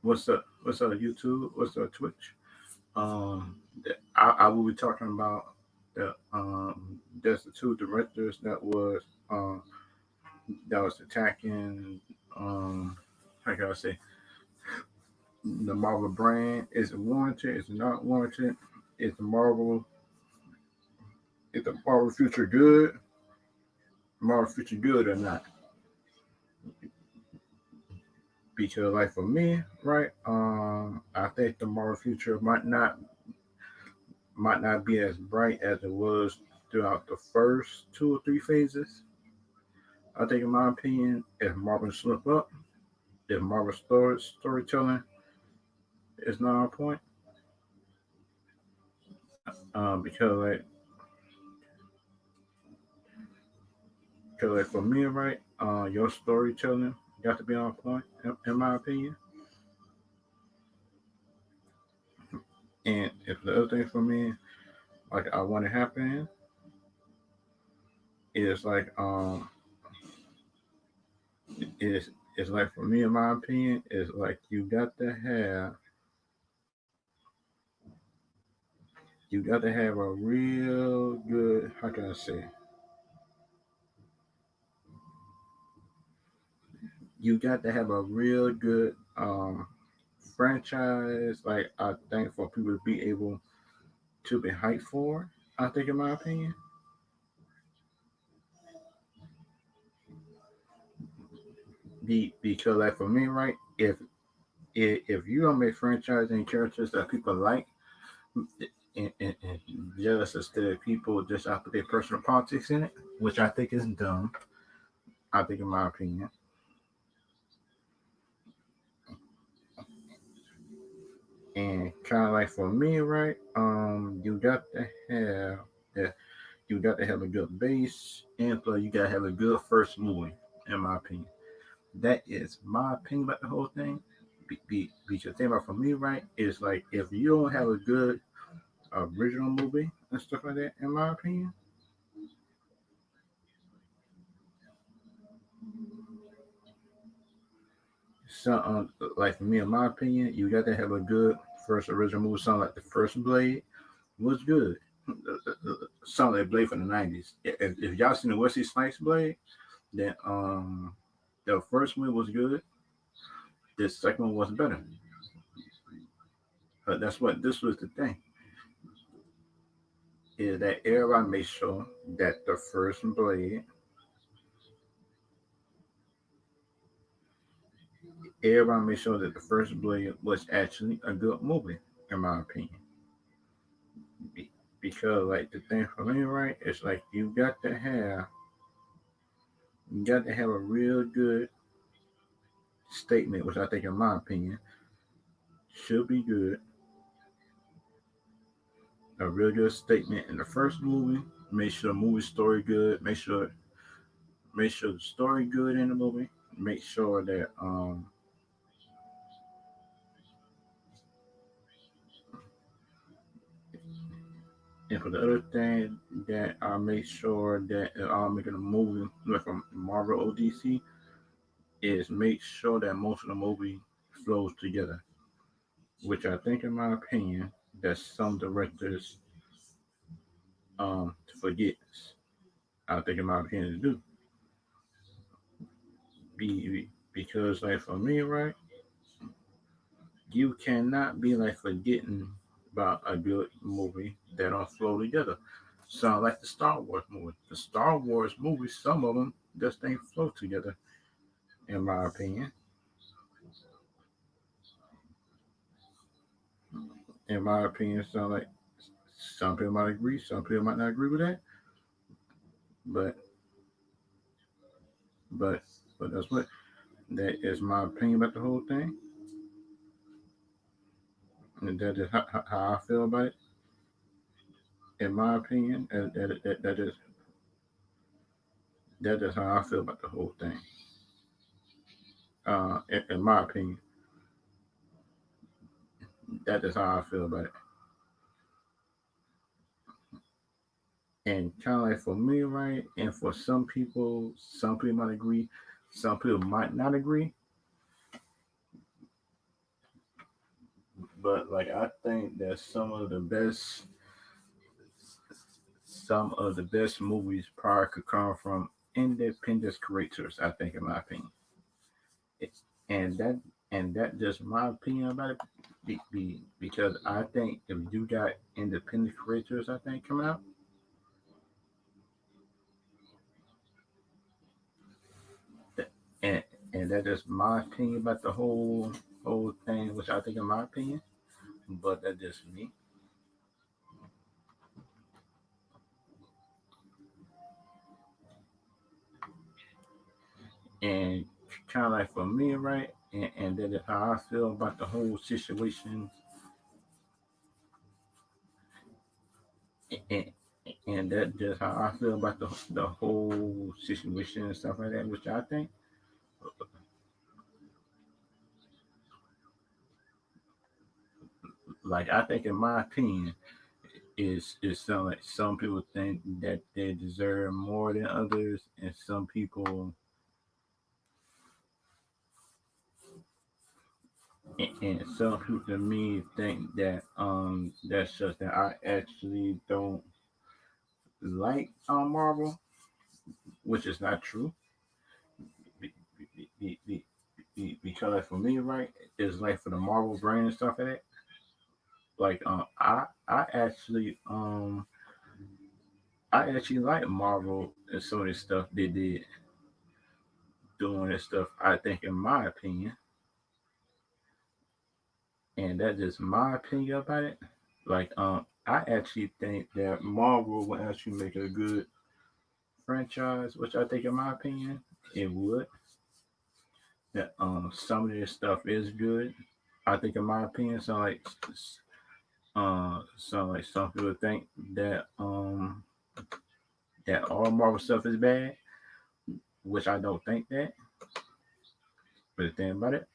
What's up? What's up, YouTube? What's up, Twitch? I will be talking about there's the two directors that was attacking how can I say the Marvel brand. Is it warranted? Is it not warranted? Is the Marvel is the Marvel future good? Marvel future good or not? Because like for me, right, I think the Marvel future might not be as bright as it was throughout the first 2 or 3 phases. I think, in my opinion, if Marvel slip up, if Marvel storytelling is not on point, because like for me, right, your storytelling got to be on point, in my opinion. And if the other thing for me, like I want to happen, is like is like for me, in my opinion, is like you got to have a real good, how can I say, you got to have a real good franchise, like I think for people to be able to be hyped for. I think, in my opinion, because like for me, right, if you don't make franchise and characters that people like, and just instead of people just after their personal politics in it, which I think is dumb. I think, in my opinion, and kind of like for me, right, have that you got to have a good base, and plus you got to have a good first movie, in my opinion. That is my opinion about the whole thing. Because the thing about for me, right, is like if you don't have a good original movie and stuff like that, in my opinion, so like for me, in my opinion, you got to have a good first original movie. Something like the first Blade was good. Something like Blade from the '90s. If y'all seen the Wesley Snipes Blade, then the first one was good. The second one was better. But that's what this was the thing, is that everybody made sure that the first Blade, everybody made sure that the first Blade was actually a good movie, in my opinion. Because like the thing for me, right, it's like you got to have a real good statement, which I think, in my opinion, should be good. A real good statement in the first movie. Make sure the movie story good. Make sure the story good in the movie. Make sure that and for the other thing, that I make sure that I'm making a movie like a Marvel ODC, is make sure that most of the movie flows together. Which I think, in my opinion, that some directors forget. I think, in my opinion, they do. Because like for me, right, you cannot be like forgetting about a good movie that don't flow together. Sound like the Star Wars movie. The Star Wars movies, some of them just ain't flow together, in my opinion. In my opinion, sound like some people might agree, some people might not agree with that, but but but that is my opinion about the whole thing, and that is how I feel about it. In my opinion, that is how I feel about the whole thing. In my opinion, that is how I feel about it. And kind of like for me, right, and for some people might agree, some people might not agree. but like I think that some of the best movies probably could come from independent creators. I think, in my opinion, it's, and that just my opinion about it. Because I think if you got independent creators, I think coming out, that- and and that is my opinion about the whole thing, which I think in my opinion, but that's just me. And kind of like for me, right? And that is how I feel about the whole situation, and and that just how I feel about the whole situation and stuff like that. Which I think, like I think, in my opinion, is some like some people think that they deserve more than others, and some people and some people to me think that that's just that I actually don't like Marvel, which is not true. Be- because like for me, right, it's like for the Marvel brand and stuff like that. Like I actually like Marvel and some of the stuff they did doing this stuff. I think, in my opinion, and that's just my opinion about it. Like I actually think that Marvel will actually make a good franchise, which I think, in my opinion, it would. That some of this stuff is good. I think, in my opinion, some people think that all Marvel stuff is bad, which I don't think that. But the thing about it,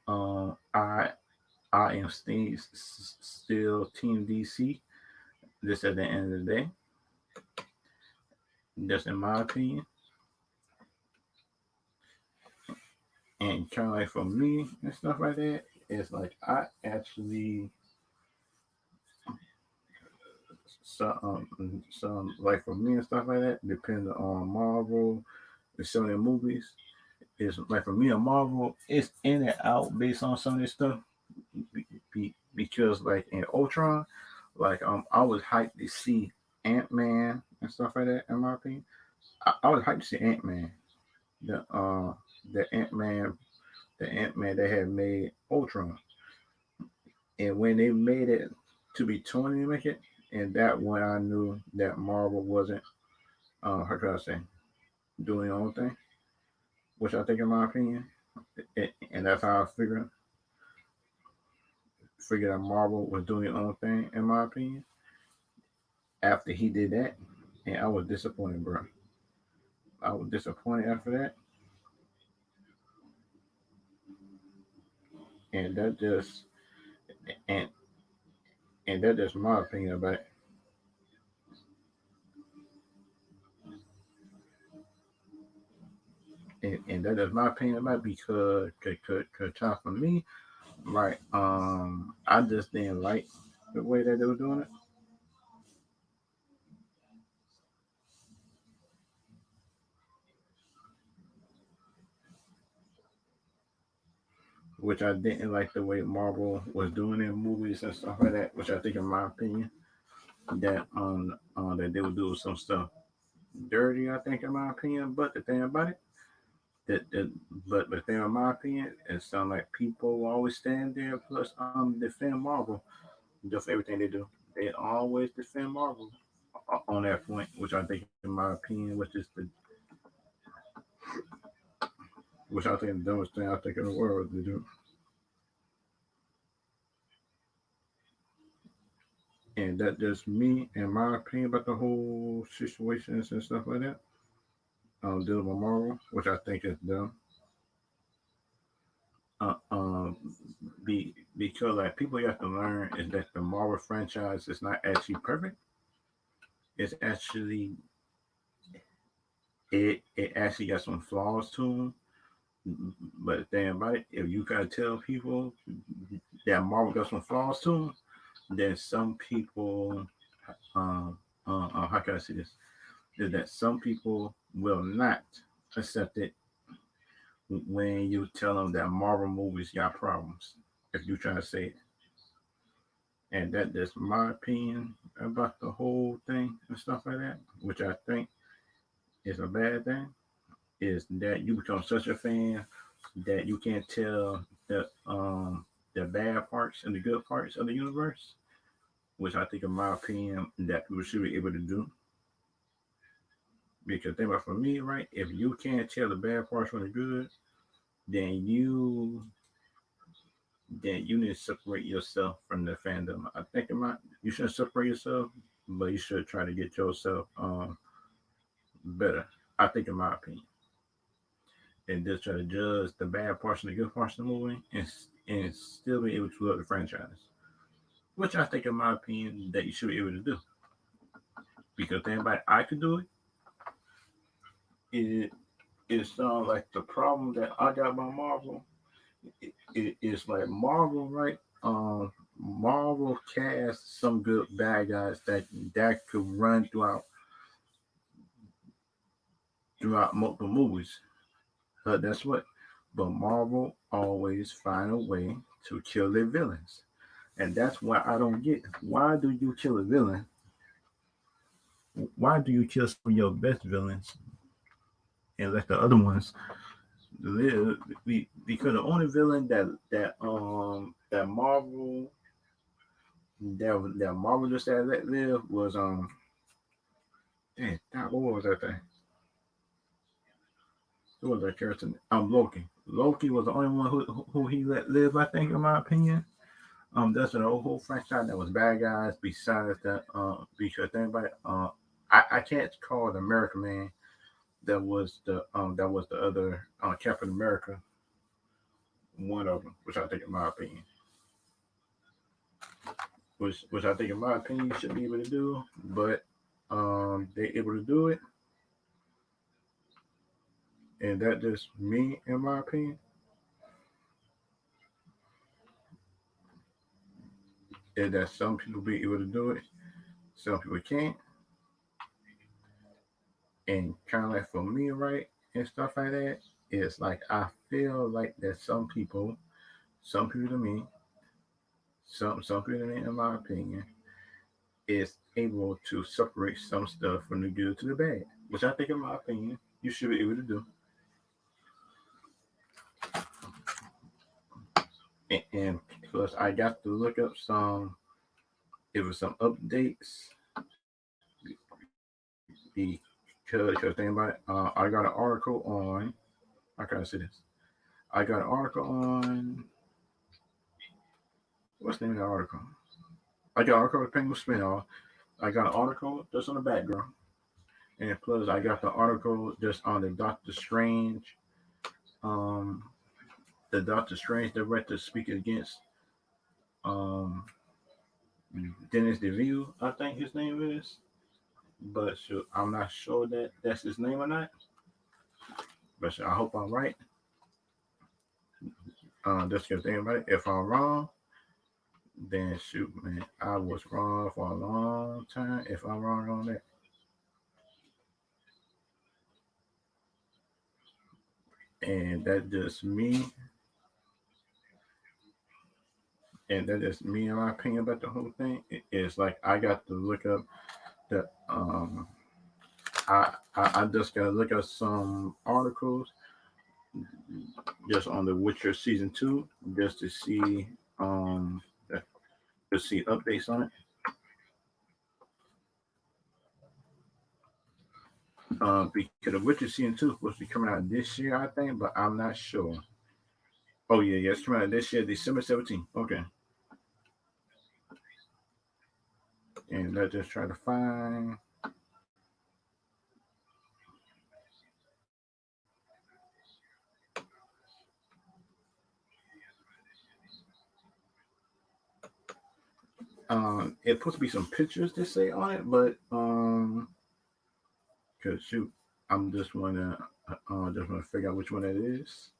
I am still Team DC. Just at the end of the day, just in my opinion, and kind of like for me and stuff like that, it's like I actually some like for me and stuff like that, depending on Marvel and some of the movies. It's like for me a Marvel, it's in and out based on some of this stuff. Because like in Ultron, like I was hyped to see Ant-Man and stuff like that. In my opinion, I was hyped to see Ant-Man. The uh the Ant-Man they had made Ultron, and when they made it to be 20 to make it, and that when I knew that Marvel wasn't how can I say, doing their own thing, which I think, in my opinion, and that's how I figured that Marvel was doing their own thing, in my opinion. After he did that, and I was disappointed, bro. I was disappointed after that, and and that's just my opinion about it. And that is my opinion about it because cause for me, right, I just didn't like the way that they were doing it, which I didn't like the way Marvel was doing in movies and stuff like that, which I think, in my opinion, that they would do some stuff dirty. I think, in my opinion, but the thing about it, that but the thing, in my opinion, it sounds like people always stand there plus defend Marvel just for everything they do. They always defend Marvel on that point, which I think, in my opinion, which I think the dumbest thing I think in the world to do. And that just me and my opinion about the whole situations and stuff like that. Dealing with Marvel, which I think is dumb. Uh, um, because like people you have to learn is that the Marvel franchise is not actually perfect. It's actually it actually got some flaws to them. But the thing about it, if you gotta tell people that Marvel got some flaws to them, then some people, how can I say this? Is that some people will not accept it when you tell them that Marvel movies got problems. If you try to say it, and that's my opinion about the whole thing and stuff like that, which I think is a bad thing. Is that you become such a fan that you can't tell the bad parts and the good parts of the universe, which I think, in my opinion, that people should be able to do. Because think about, for me, right? If you can't tell the bad parts from the good, then you need to separate yourself from the fandom. I think you shouldn't separate yourself, but you should try to get yourself better. I think, in my opinion, and just try to judge the bad parts and the good parts of the movie, and still be able to love the franchise. Which I think, in my opinion, that you should be able to do. Because anybody I could do it, it it sounds like the problem that I got by Marvel. It's like Marvel, right? Marvel cast some good bad guys that could run throughout multiple movies. But that's what. But Marvel always find a way to kill their villains, and that's why I don't get. Why do you kill a villain? Why do you kill some of your best villains and let the other ones live? Because the only villain that Marvel just had let live was what was that thing? Who was that character? Loki. Loki was the only one who he let live, I think, in my opinion. That's an whole franchise that was bad guys. Besides that, because anybody, I can't call it American Man. That was the other Captain America, one of them, which I think, in my opinion, which I think, in my opinion, you should be able to do, but they able to do it, and that just me, in my opinion, is that some people be able to do it, some people can't, and kind of like for me, right, and stuff like that. It's like I feel like that some people to me, some people to me, in my opinion, is able to separate some stuff from the good to the bad, which I think, in my opinion, you should be able to do. And plus, I got to look up it was some updates because think about it, I got an article on. How can I say this? I got an article on. What's the name of the article? I got an article with Penguin Spinoff. I got an article just on the background, and plus I got the article just on um, the Doctor Strange director speaking against um Dennis DeVille, I think his name is, but I'm not sure that that's his name or not. But I hope I'm right. Just because think about it. If I'm wrong, then shoot, man, I was wrong for a long time. If I'm wrong on that, and that just me, and that is me and my opinion about the whole thing. It's like I got to look up the I just gotta look up some articles just on the Witcher season 2 just to see um to see updates on it. Because the Witcher season 2 is supposed to be coming out this year, I think, but I'm not sure. Oh yeah, it's coming out this year, December 17th. Okay, and let's just try to find. It's supposed to be some pictures to say on it, but cause shoot, I'm just wanna figure out which one that is.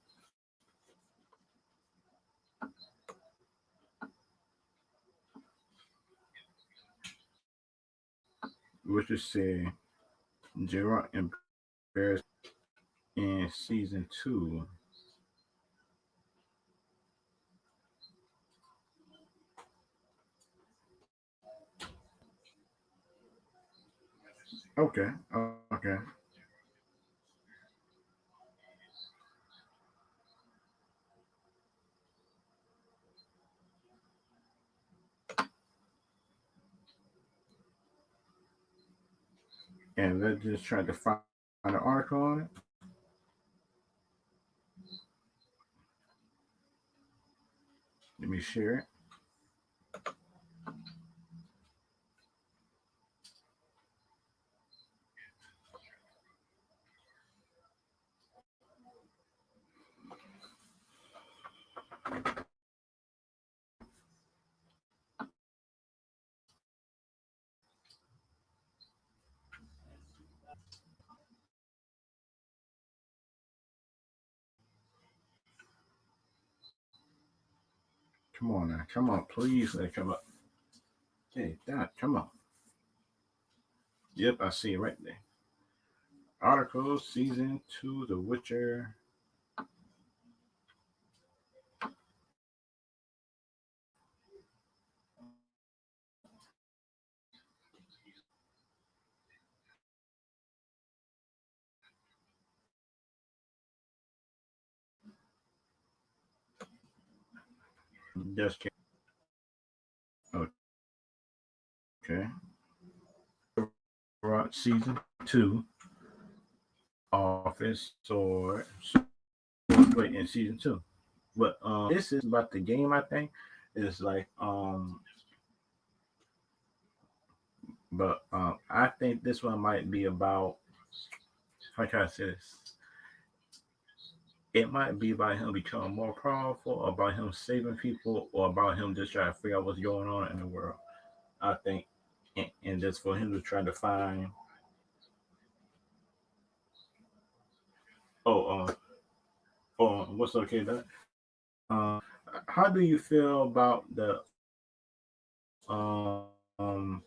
which is say Gerard embarrassed in season two. Okay, okay. And let's just try to find an article on it. Let me share it. Come on now, come on, please let it come up. Okay, that come on. Yep, I see it right there. Article season two, The Witcher. Just came. Okay. Season two, Office Sword. Wait, in season two. But this is about the game. I think it's like but I think this one might be about. How can I say this? It might be about him becoming more powerful, or about him saving people, or about him just trying to figure out what's going on in the world. I think, and just for him to try to find. Oh, what's okay? That. How do you feel about the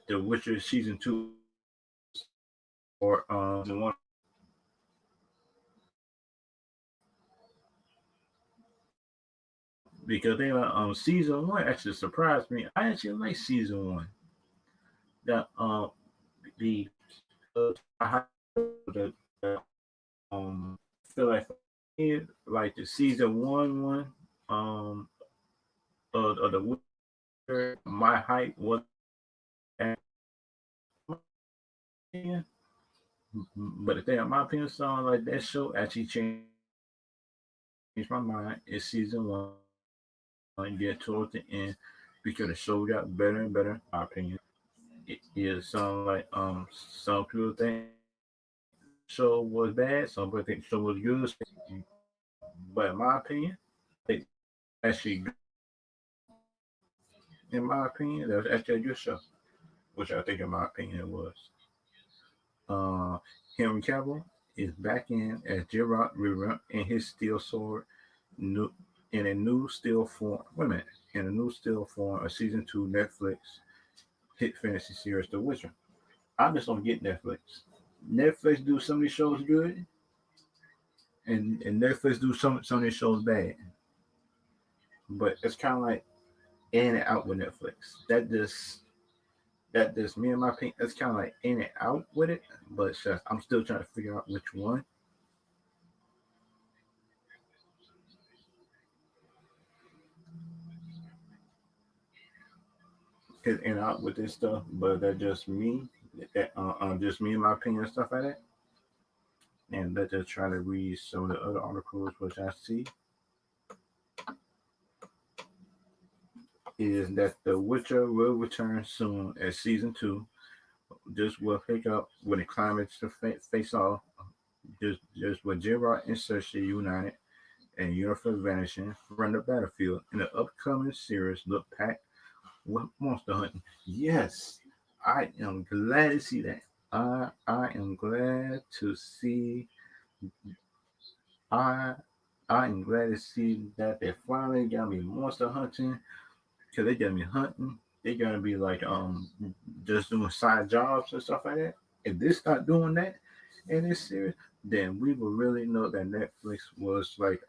Witcher season two or the one because they season one actually surprised me. I actually like season one. The the the, the feel like the season one of the Witcher, my hype was at but the thing in my opinion song like that show actually changed my mind is season one and get towards the end because the show got better and better, in my opinion. It is some like some people think show was bad, some people think the show was good. But in my opinion, it actually in my opinion, that was actually a good show. Which I think in my opinion it was. Uh Henry Cavill is back in as Gerard Rivera in his steel sword new in a new steel form. Wait a minute. In a new steel form, a season two Netflix hit fantasy series The Witcher. I just don't get Netflix. Netflix do some of these shows good, and Netflix do some of these shows bad. But it's kind of like in and out with Netflix. That just me and my opinion. It's kind of like in and out with it. But it's just, I'm still trying to figure out which one is in and out with this stuff. But that's just me. That just me and my opinion and stuff like that. And let's just try to read some of the other articles which I see is that The Witcher will return soon as season two. This will pick up when the climax to face off. Just with Gerard and Cersei united and Yennefer vanishing from the battlefield in the upcoming series look packed with monster hunting. Yes, I am glad to see that. I am glad to see I I am glad to see that they finally got me monster hunting because they got me hunting. They gotta be like just doing side jobs and stuff like that. If they start doing that in this series, then we will really know that Netflix was like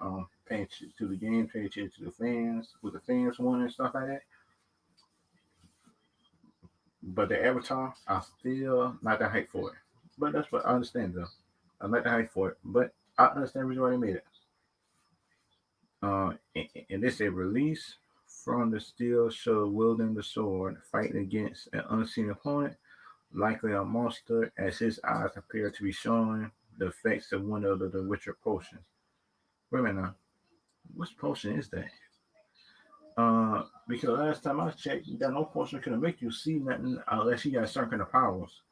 paying attention to the game, paying attention to the fans, with the fans wanting and stuff like that. But the Avatar, I'm still not that hype for it. But that's what I understand though. I'm not that hype for it, but I understand the reason why they made it. And they say release from the steel show wielding the sword, fighting against an unseen opponent, likely a monster, as his eyes appear to be showing the effects of one of the Witcher potions. Wait a minute now. Which potion is that? Because last time I checked, that no potion can make you see nothing unless you got certain kind of powers.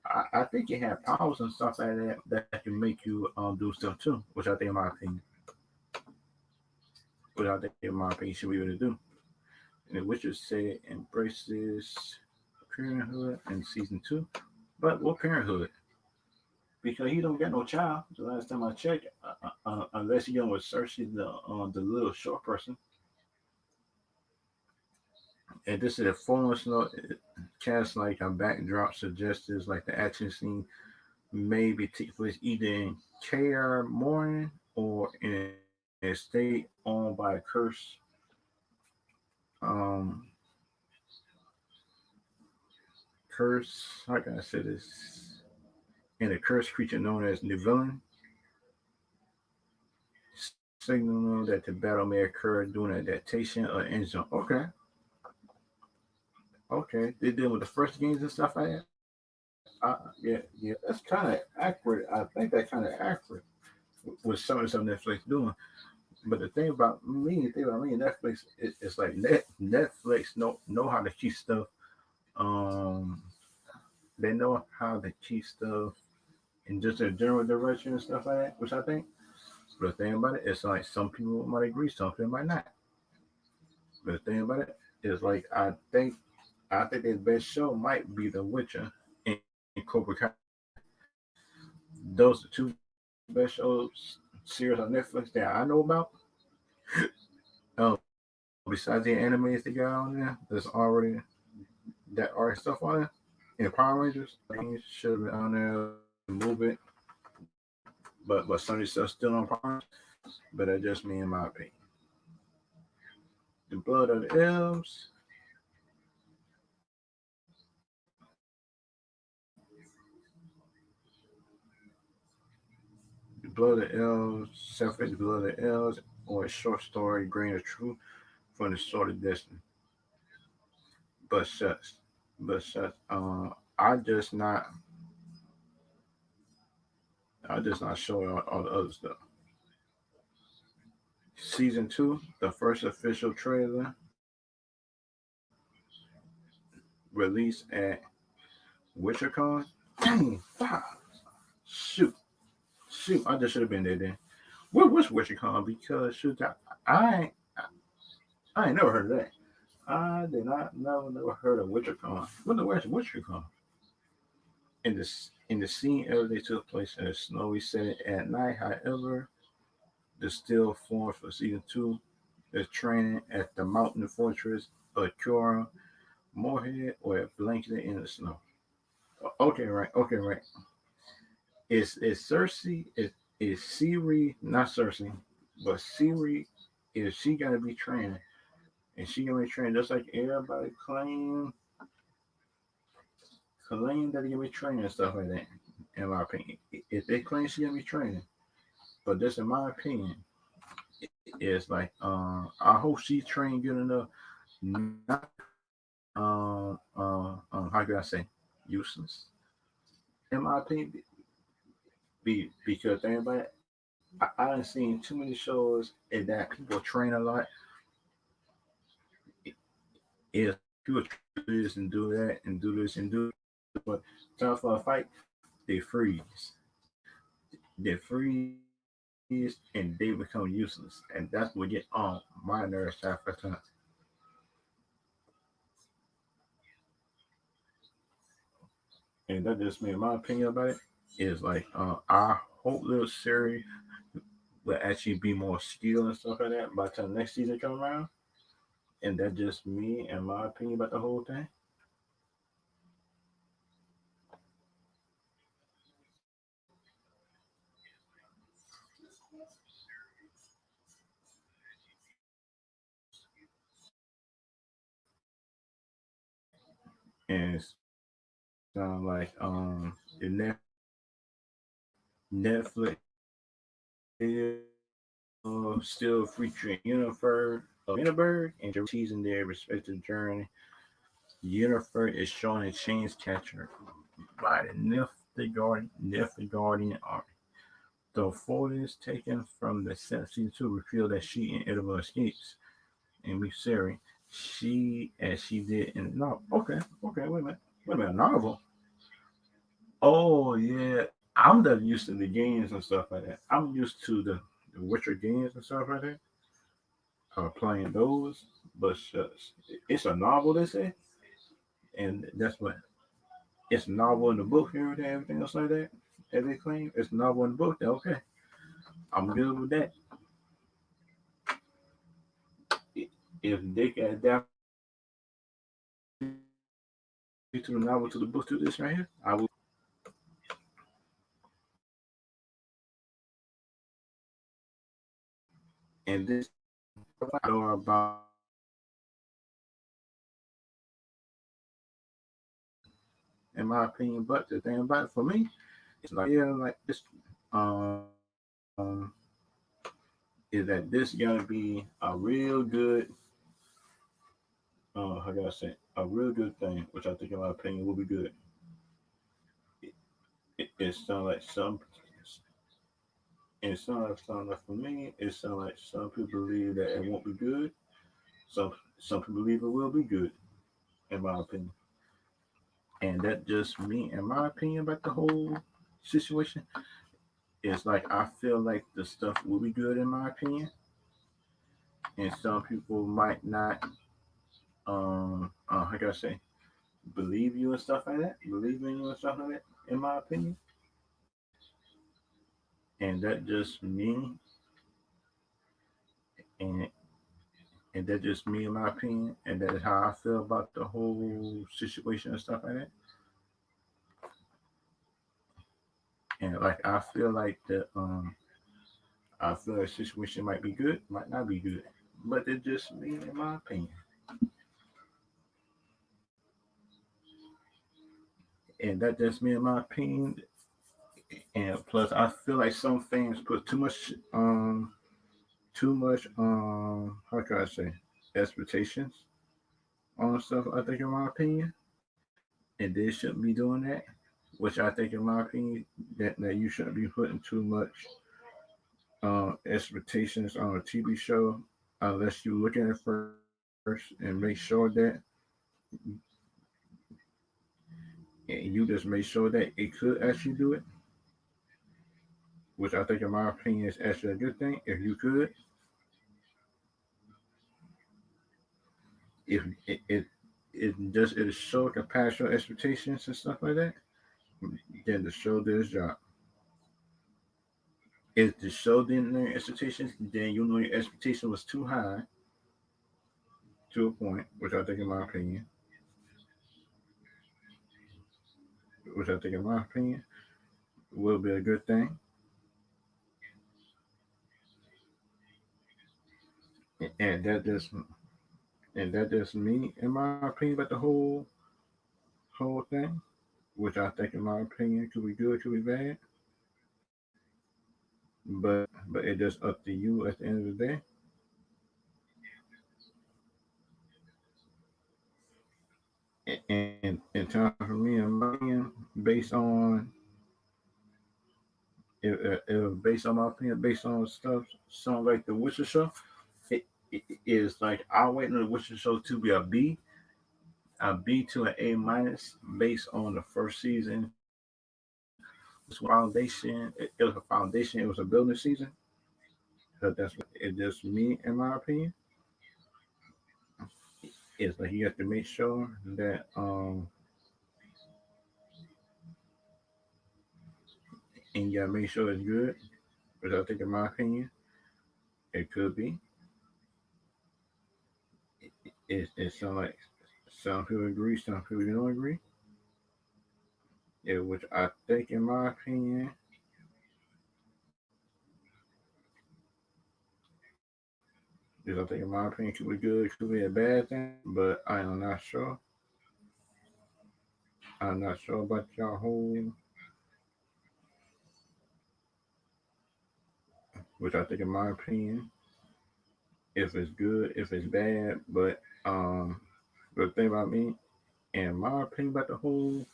I think you have powers and stuff like that that can make you do stuff too, which I think, in my opinion, which I think, in my opinion, should be able to do. And the Witcher said embraces parenthood in season two, but what parenthood? Because he don't get no child. The last time I checked, unless he with Cersei, the little short person. And this is a full note cast like a backdrop suggests like the action scene maybe take place either in Kaer Morhen or in a state owned by a um, how can I say this? And a cursed creature known as Nivelin, signaling that the battle may occur during adaptation or end zone. Okay, okay. They did with the first games and stuff like that. Yeah, yeah. That's kind of accurate. I think that's kind of accurate with some of the stuff Netflix doing. But the thing about me, Netflix, it's like Netflix know how to keep stuff. Um, they know how to keep stuff in just a general direction and stuff like that, which I think. But the thing about it, it's like some people might agree, some people might not. But the thing about it is like I think the best show might be The Witcher and Cobra Kai. Those are two best shows series on Netflix that I know about. Besides the animes they got on there, there's already that art stuff on there. And Power Rangers, should have been on there to move it, but some of the stuff still on Power Rangers. But that's just me in my opinion. The Blood of the Elves. The Blood of the Elves, Self the Blood of the Elves, or a short story, Grain of Truth from the Sword of Destiny. But shucks, but shucks. I just not, I just not show all the other stuff. Season two, the first official trailer released at WitcherCon. Dang, fuck, shoot, shoot! I just should have been there then. What was WitcherCon? Because shoot, I, I ain't never heard of that. I did not never heard of WitcherCon. What the where's WitcherCon? In the scene everything took place in a snowy setting at night. However, the still forms for season two is training at the mountain fortress of Cora Moorhead or blanketed in the snow. Okay, right. Okay, right. Is Cersei is Siri not Cersei, but Siri is she gonna be trained? And she gonna be trained just like everybody claim that they gonna be training and stuff like that. In my opinion, if they claim she gonna be training, but this in my opinion is like I hope she trained good enough not how can I say useless in my opinion because everybody I done seen too many shows and that people train a lot is people do this and do that and do this and do it, but time for a fight they freeze they freeze and they become useless and that's what get on my nerves half the time. And that just me my opinion about it is like I hope little Siri will actually be more skilled and stuff like that by the time next season come around. And that's just me and my opinion about the whole thing. and it sounds like the Netflix still featuring Uniberg and teasing their respective journey. Uniberg is showing a change catcher by the Nifty Guardian Army. The photos taken from the season 2 reveal that she inevitable escapes and meets Siri. She as she did in the novel. Okay, wait a minute, novel. Oh yeah, I'm not used to the games and stuff like that. I'm used to the Witcher games and stuff like that. Playing those, but shucks, it's a novel. They say, and that's what it's a novel in the book and everything else like that. As they claim, it's a novel in the book. Okay, I'm good with that. If they can adapt to the novel to the book to this right here, I will. And this I know about in my opinion, but the thing about it for me, it's like yeah, like this um is that this gonna be a real good how can I say a real good thing, which I think in my opinion will be good. It sounds like sound like for me, it sounds like some people believe that it won't be good. Some people believe it will be good, in my opinion. And that just me, in my opinion, about the whole situation. It's like I feel like the stuff will be good in my opinion, and some people might not. How can I say? Believe you and stuff like that. Believe in you and stuff like that. In my opinion, and that just me, and and that just me in my opinion, and that is how I feel about the whole situation and stuff like that. And like I feel like the situation might be good, might not be good, but it's just me in my opinion. And that just me in my opinion. And plus, I feel like some fans put too much how can I say expectations on stuff. I think in my opinion, and they shouldn't be doing that. Which I think in my opinion that you shouldn't be putting too much expectations on a TV show unless you look at it first and make sure that you just make sure that it could actually do it, which I think in my opinion is actually a good thing if you could. If it show can pass your expectations and stuff like that, then the show did its job. If the show didn't know your expectations, then you know your expectation was too high to a point, which I think in my opinion will be a good thing. And that just me in my opinion about the whole thing, which I think in my opinion could be good, could be bad. But it just up to you at the end of the day. And time for me and my opinion, based on based on my opinion, based on stuff, something like the Witcher show, it is like I wait on the Witcher show to be a B to an A minus based on the first season. It was foundation. It was a foundation. It was a building season. So that's it. Just me, in my opinion, is like you have to make sure that and you gotta make sure it's good. Which I think, in my opinion, it could be. It sounds like some people agree, some people don't agree. Yeah, which I think, in my opinion, is I think, in my opinion, could be good, could be a bad thing, but I am not sure. I'm not sure about y'all whole, which I think, in my opinion, if it's good, if it's bad, but the thing about me, in my opinion about the whole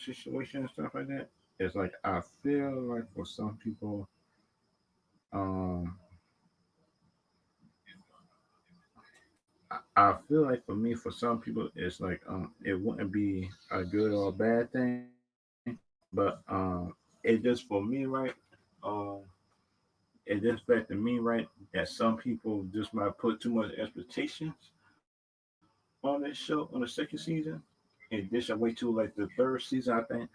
situation and stuff like that, is like I feel like for some people, um, I feel like for me, for some people, it's like it wouldn't be a good or a bad thing, but it just for me, right? Um, it just affected me, right? That some people just might put too much expectations on that show on the second season, and this should wait till like the third season. I think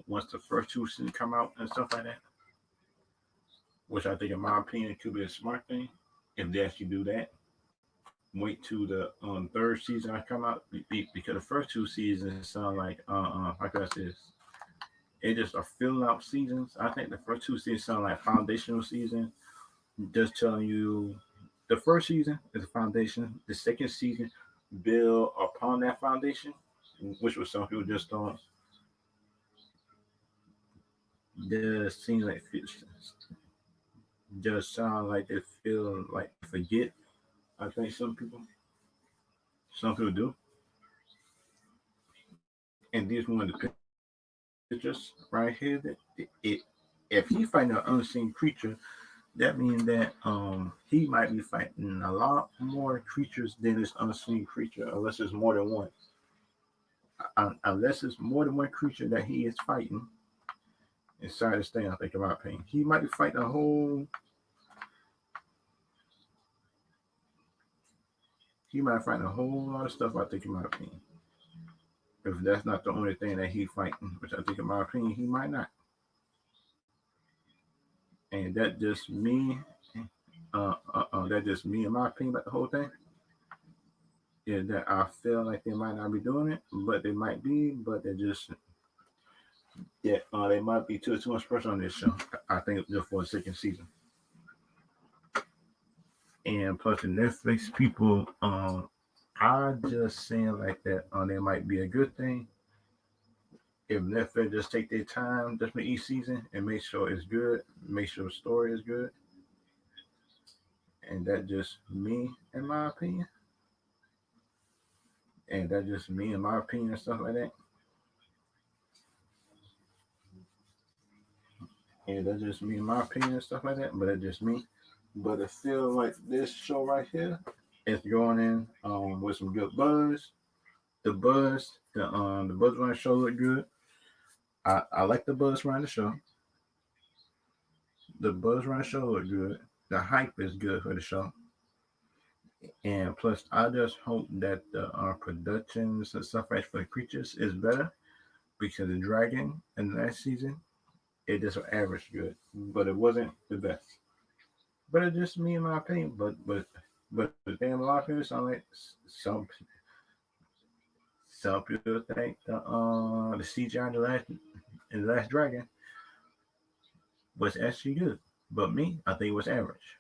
once the first two seasons come out and stuff like that, which I think, in my opinion, could be a smart thing if they actually do that. Wait till the third season I come out because the first two seasons sound like how can I say this? It just are filling out seasons. I think the first two seasons sound like foundational seasons, just telling you the first season is a foundation. The second season build upon that foundation, which was some people just don't just seem like just sound like they feel like they forget. I think some people do, and these one of the pictures right here that it if he fighting an unseen creature, that means that he might be fighting a lot more creatures than this unseen creature, unless it's more than one. Unless it's more than one creature that he is fighting inside this thing, I think, in my opinion, he might be fighting a whole. He might be fighting a whole lot of stuff. I think, in my opinion, if that's not the only thing that he fighting, which I think, in my opinion, he might not. And that just me. That just me, in my opinion, about the whole thing. Is that I feel like they might not be doing it, but they might be, but they're just yeah, they might be too much pressure on this show. I think just for a second season, and plus the Netflix people, I just saying like that, they might be a good thing if Netflix just take their time just for each season and make sure it's good, make sure the story is good, and that just me in my opinion, and that just me in my opinion and stuff like that, and that's just me in my opinion and stuff like that, but that's just me. But I feel like this show right here is going in with some good buzz. The buzz around the show look good. I like the buzz around the show. The buzz around the show look good. The hype is good for the show. And plus, I just hope that the productions and stuff like for the creatures is better because the dragon in the last season it just average good, but it wasn't the best. But it's just me in my opinion. But the thing, a lot of people sound like some people think the CGI in the last dragon was actually good, but me I think it was average.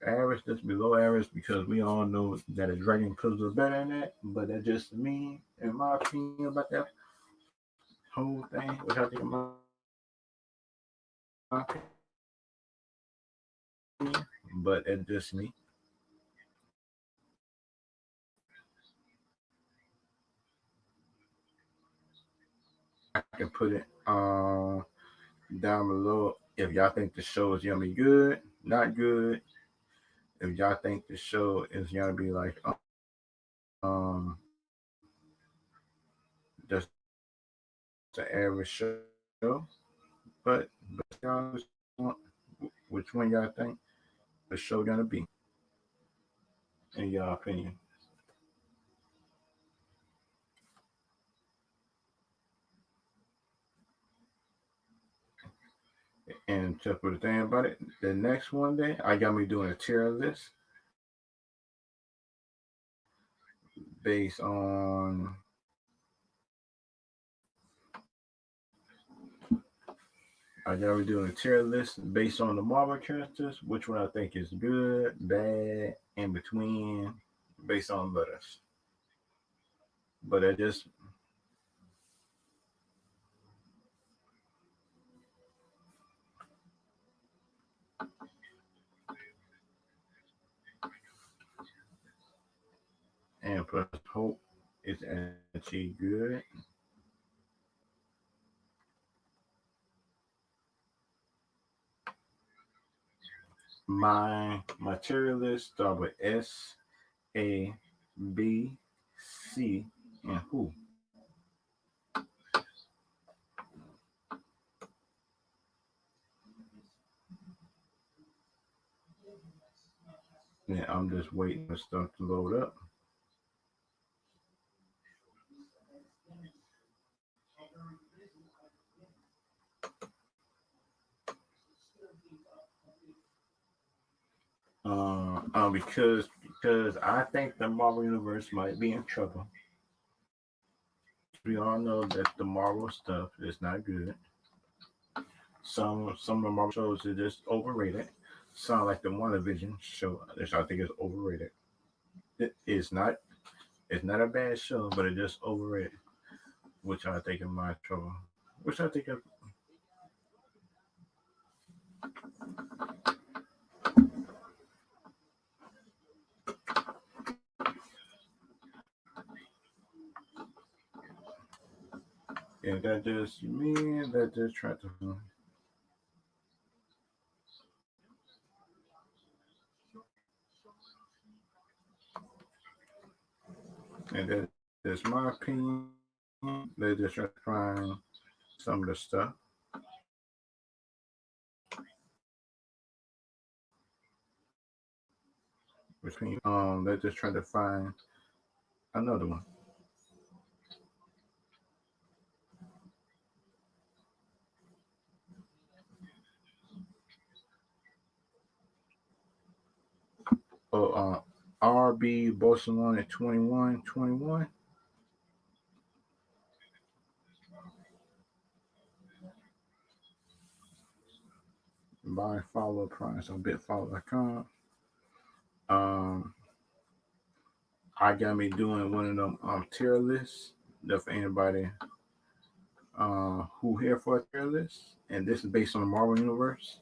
Average, just below average, because we all know that a dragon could was better than that. But that's just me in my opinion about that whole thing, which I think, in my opinion, but it's just me. I can put it down below if y'all think the show is gonna be good, not good. If y'all think the show is gonna be like just an average show, but y'all which one y'all think the show gonna be in your opinion? And to put the thing about it, the next one day I got me doing a tier list based on I got me doing a tier list based on the Marvel characters, which one I think is good, bad, in between, based on letters. But it just and plus hope is actually good. My materialist start with S, A, B, C, and who. And I'm just waiting for stuff to load up. Because I think the Marvel universe might be in trouble. We all know that the Marvel stuff is not good. Some of the Marvel shows are just overrated. Sound like the WandaVision show, which I think is overrated. It's not a bad show, but it's just overrated, which I think is my trouble. Which I think is, yeah, that just me. That just try to. And that's my opinion. They just try to find some of the stuff between. They just trying to find another one. Oh, RB Barcelona 21-21. Buy follow price on bitfollow.com. Um, I got me doing one of them tier lists. That for anybody who here for a tier list, and this is based on the Marvel universe.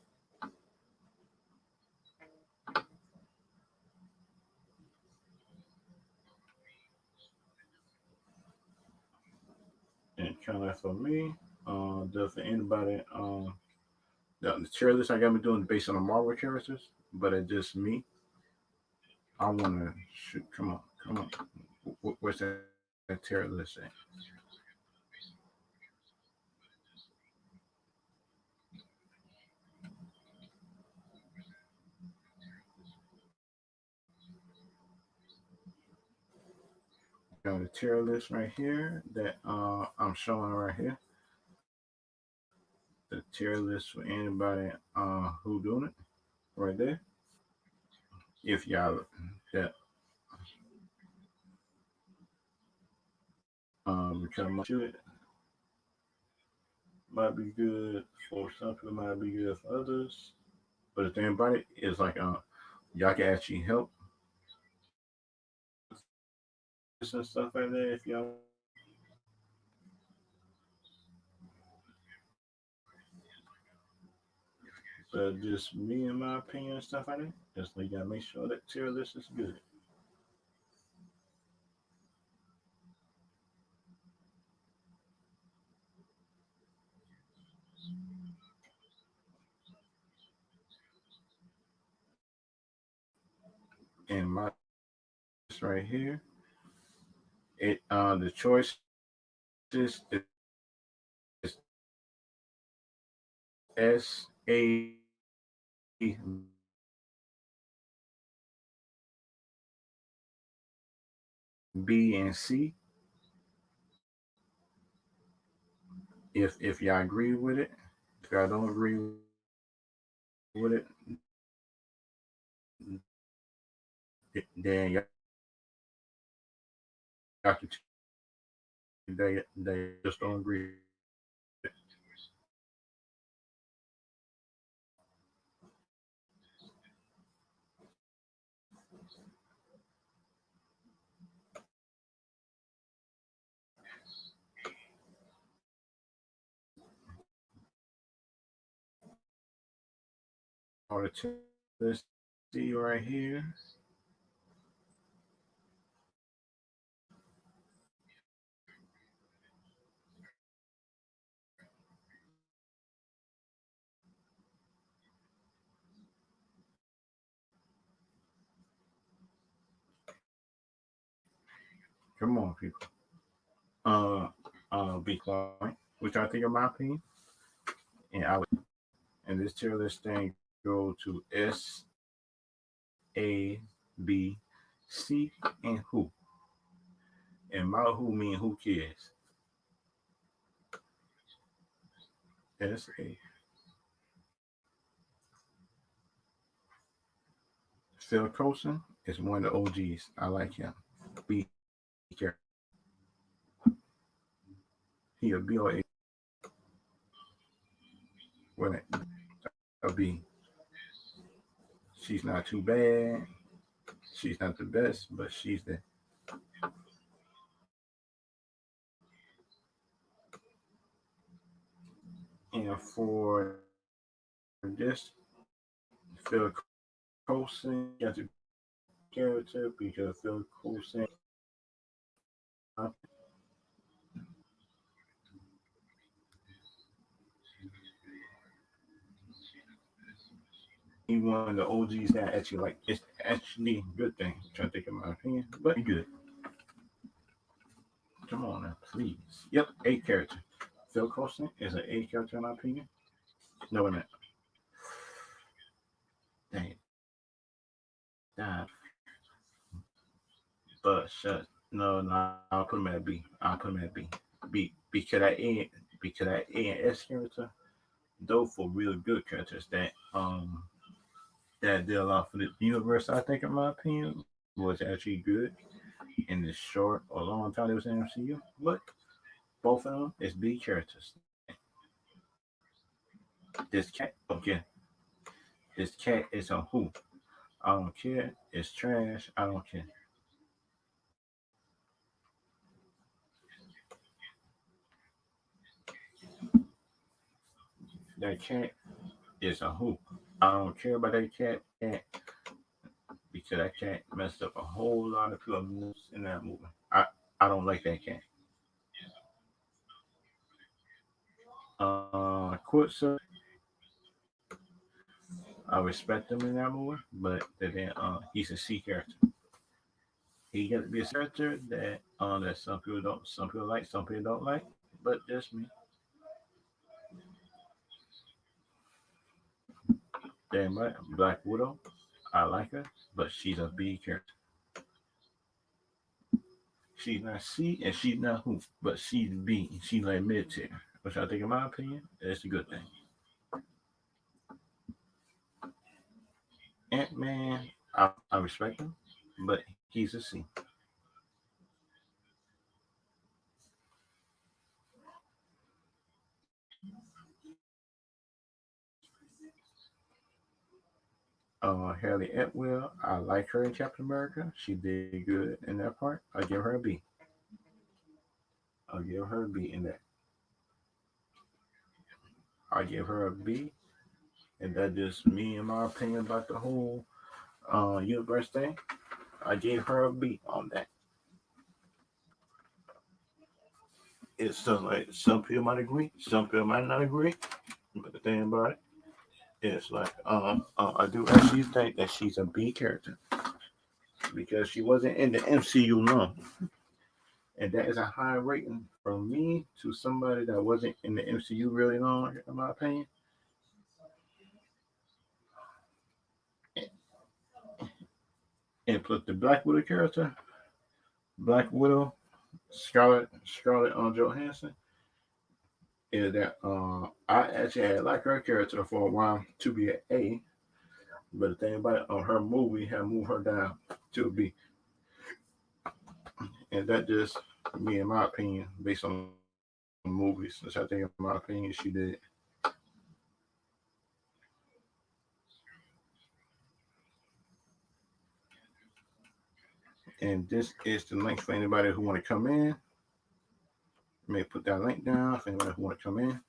And kind of for me, just for anybody, the tier list I got me doing based on the Marvel characters, but it's just me. I want to shoot. Come on, come on. What's that tier list at? Got the tier list right here that I'm showing right here. The tier list for anybody who doing it right there. If y'all that because my shit might be good for some people, might be good for others. But if anybody is like y'all can actually help and stuff like that if y'all. But just me and my opinion and stuff like that. Just like you gotta make sure that tier list is good. And my right here, it the choices is S, A, B, and C. If y'all agree with it, if y'all don't agree with it, then y'all can they just don't agree. Or the let's see right here. Come on, people. Be quiet. Which I think, in my opinion, and I would, and this tier list thing go to SABC and who, and my who mean who cares. SA. Phil Coulson is one of the OGs. I like him. Be careful. He a B or a what a B. She's not too bad. She's not the best, but she's the. And for this, Phil Coulson got to character because Phil Coulson, he one of the OGs that actually like it's actually a good thing. I'm trying to think of my opinion, but he good. Come on now, please. Yep, A character. Phil Coulson is an A character in my opinion. No, wait a minute. Dang, that. But shut. No, I'll put him at B. I'll put him at B. B because that A and S character, those for real good characters that did a lot for the universe. I think, in my opinion, was actually good in the short or long time it was in MCU. But both of them is B characters. This cat, okay, this cat is a who. I don't care. It's trash. I don't care. That cat is a who. I don't care about that cat because that cat messed up a whole lot of people in that movie. I don't like that cat. Quitzer, I respect him in that movie, but then he's a C character. He got to be a character that some people like, some people don't like, but just me. Damn right, Black Widow, I like her, but she's a B character. She's not C and she's not who, but she's B. She's like mid tier, which I think, in my opinion, is a good thing. Ant Man, I respect him, but he's a C. Haley Atwell, I like her in Captain America. She did good in that part. I give her a B. I'll give her a B in that. I give her a B, and that's just me and my opinion about the whole universe thing. I gave her a B on that. It's so like some people might agree, some people might not agree, but the thing about it is like I do actually think that she's a B character because she wasn't in the MCU long, and that is a high rating from me to somebody that wasn't in the MCU really long, in my opinion. And plus the Black Widow character, Black Widow, Scarlett on Johansson, is that I actually had liked her character for a while to be an A, but the thing about it, on her movie had moved her down to a B, and that just me in my opinion, based on movies, which I think in my opinion she did. And this is the link for anybody who want to come in. May put that link down for anybody who want to come in.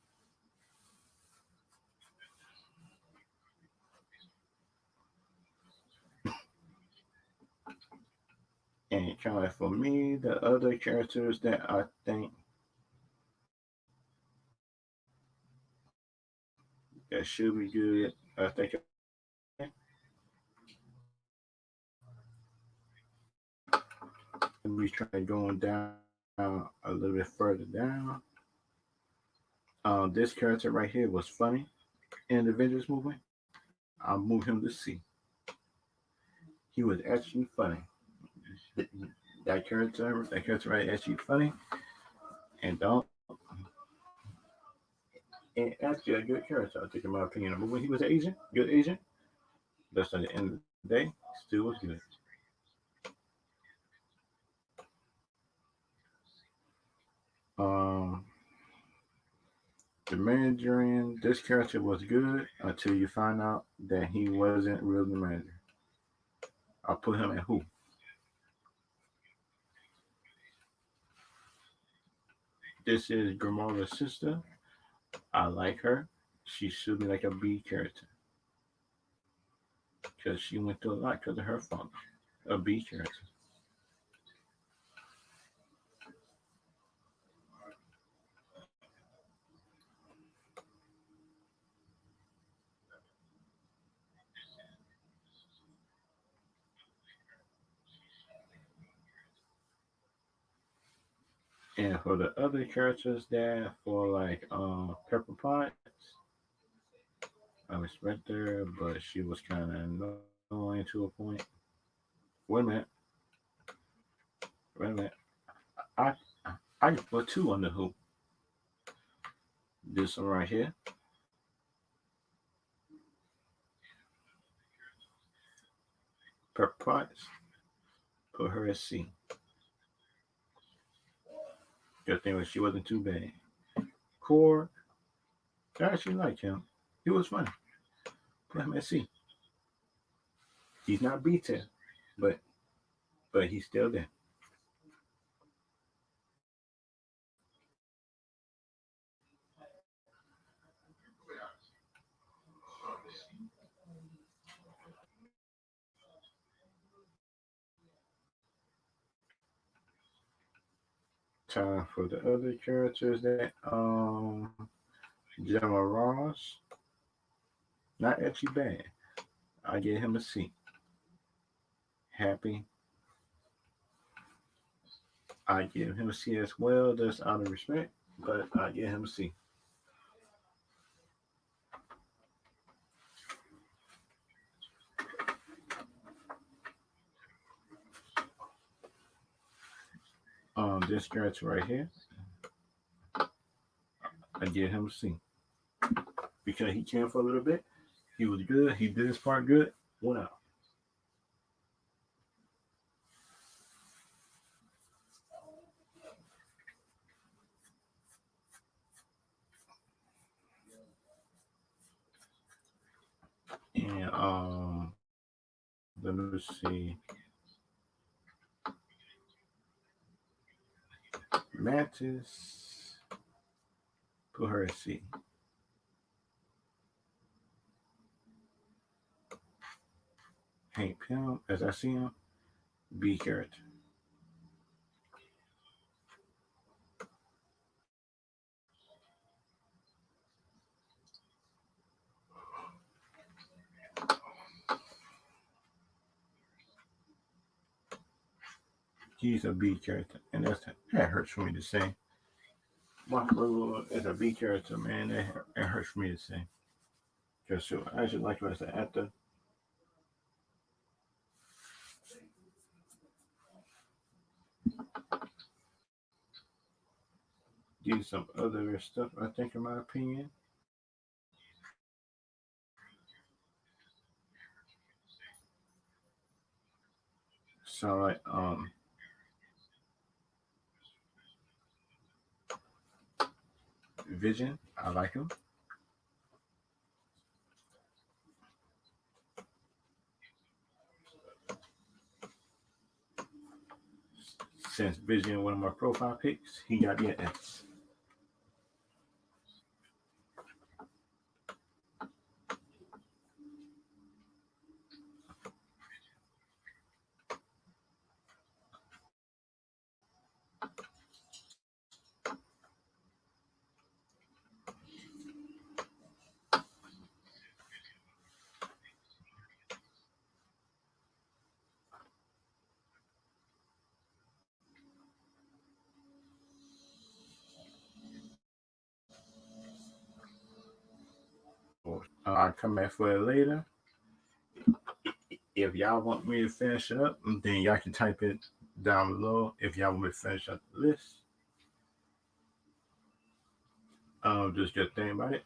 And kind of like for me, the other characters that I think that should be good, I think And we try going down a little bit further down. This character right here was funny in the Avengers movie. I'll move him to C. He was actually funny. That character right actually funny and don't and actually a good character. I think in my opinion. But when he was an agent, good agent, that's at the end of the day, still was good. Um, the Mandarin, this character was good until you find out that he wasn't really the manager. I'll put him at who? This is Grimald's sister. I like her. She should be like a B character because she went through a lot because of her father. A B character. And for the other characters that for like Pepper Potts, I respect her, but she was kind of annoying to a point. Wait a minute, wait a minute. I I put two on the hoop. This one right here, Pepper Potts. Put her at C. Good thing was she wasn't too bad. Core, I actually like him. He was funny. Put him at C. He's not B tier, but he's still there. Time for the other characters that Gemma Ross, not actually bad. I give him a C. Happy, I give him a C as well. That's out of respect, but I give him a C. This character right here, I give him a C because he came for a little bit. He was good. He did his part good. Went out. And let me see. Mantis, put her at C. Hank Pym, as I see him, B character. He's a B character, and that hurts for me to say. Mark is a B character, man. That hurts for me to say. Because I should like her as an actor. Do some other stuff, I think, in my opinion. So, like, Vision, I like him. Since Vision one of my profile picks, he got me an S. I'll come back for it later. If y'all want me to finish it up, then y'all can type it down below. If y'all want me to finish up the list, just think about it.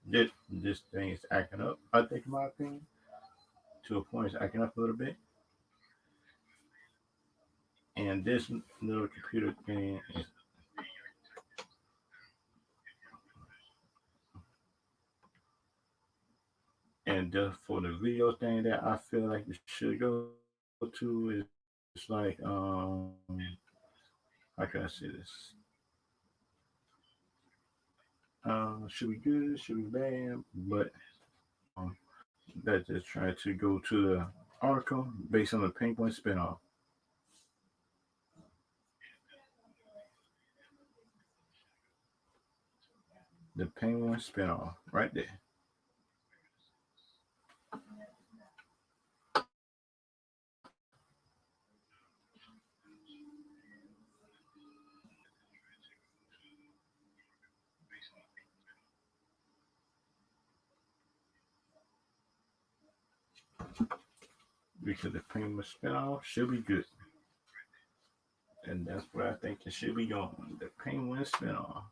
This this thing is acting up. I think, in my opinion, to a point, it's acting up a little bit. And this little computer thing is, and just for the video thing that I feel like you should go to is like how can I say this? Should be good, should be bad, but um, that just try to go to the article based on the Penguin spinoff. The Penguin spinoff, right there. Because the Penguin spinoff should be good. And that's where I think it should be going. The Penguin spinoff.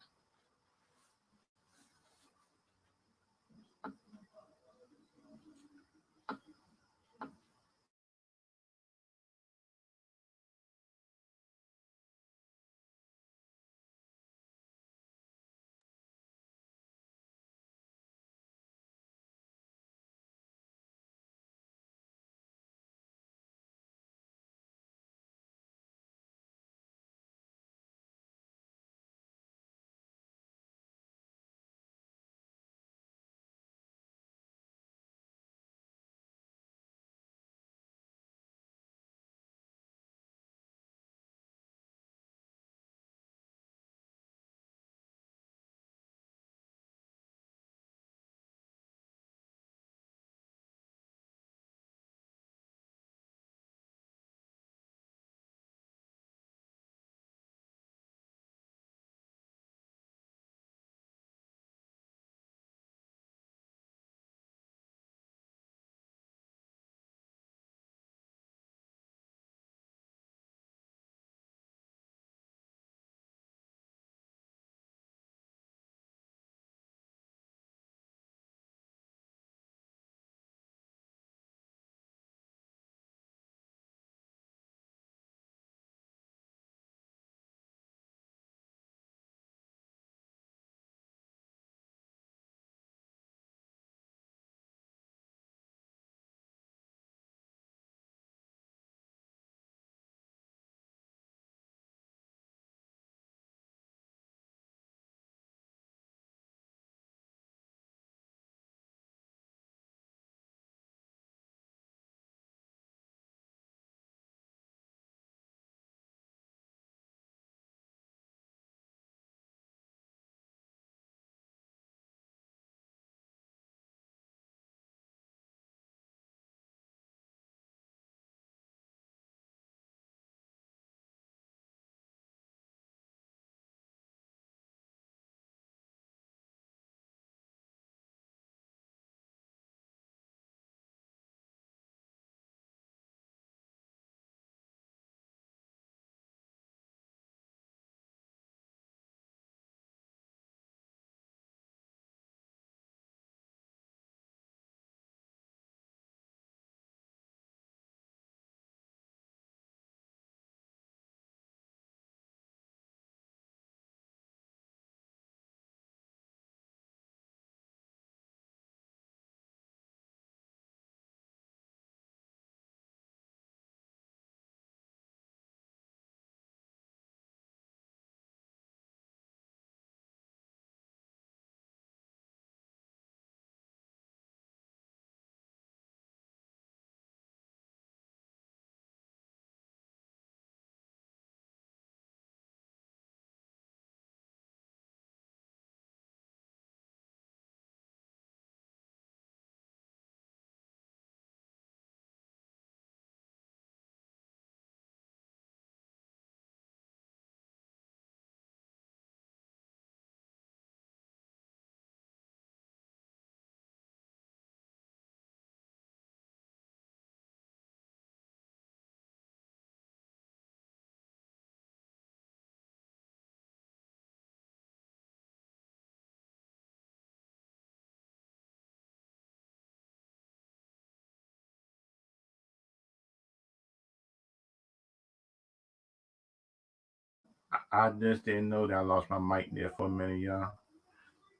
I just didn't know that I lost my mic there for a minute, y'all.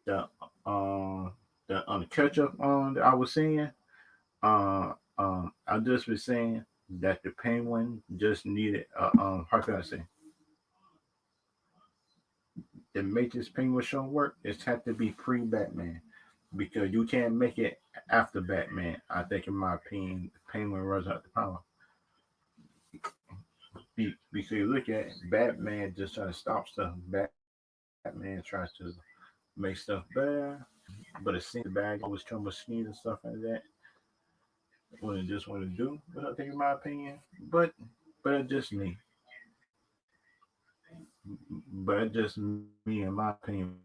The on the catch up on that I was saying, I just was saying that the Penguin just needed how can I say, to make this Penguin show work, it had to be pre Batman because you can't make it after Batman. I think, in my opinion, the Penguin runs out the power. Because you look at it, Batman just trying to stop stuff. Batman tries to make stuff better, but it seems the bad guy always come with schemes and stuff like that when it just want to do. But I think, in my opinion, but it's just me. But it's just me, in my opinion.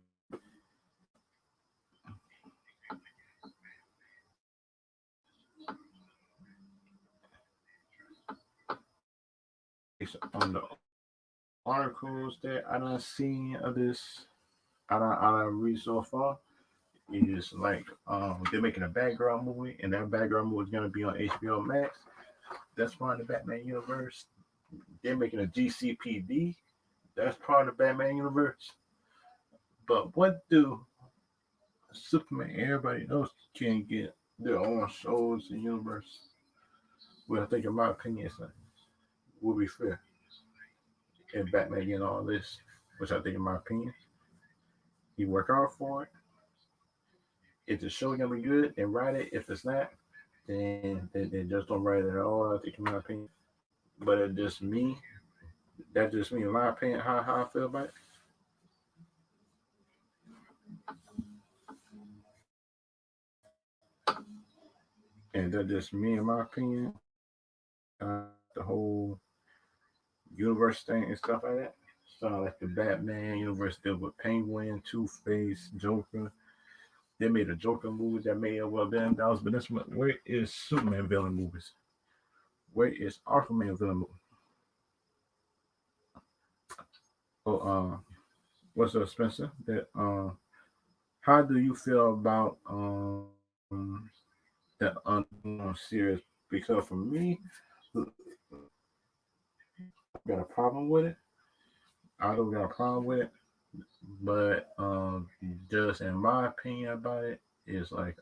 Based on the articles that I done seen of this, I done read so far, is like they're making a background movie, and that background movie is gonna be on HBO Max. That's part of the Batman universe. They're making a GCPD. That's part of the Batman universe. But what do Superman, everybody else can get their own shows and universe? Well, I think, in my opinion, it's like, would be fair if Batman getting all this, which I think, in my opinion, he work hard for it. If the show gonna be good, then write it. If it's not, then they just don't write it at all. I think, in my opinion. But it just me. That's just me, in my opinion. How I feel about it. And that's just me, in my opinion. The whole universe thing and stuff like that. So like the Batman universe deal with Penguin, Two Face, Joker. They made a Joker movie that made over $1 billion. But that's what, where is Superman villain movies? Where is Aquaman villain movie? Oh, what's up, Spencer? That how do you feel about the series? Because for me, I got a problem with it. I don't got a problem with it, but just in my opinion about it is like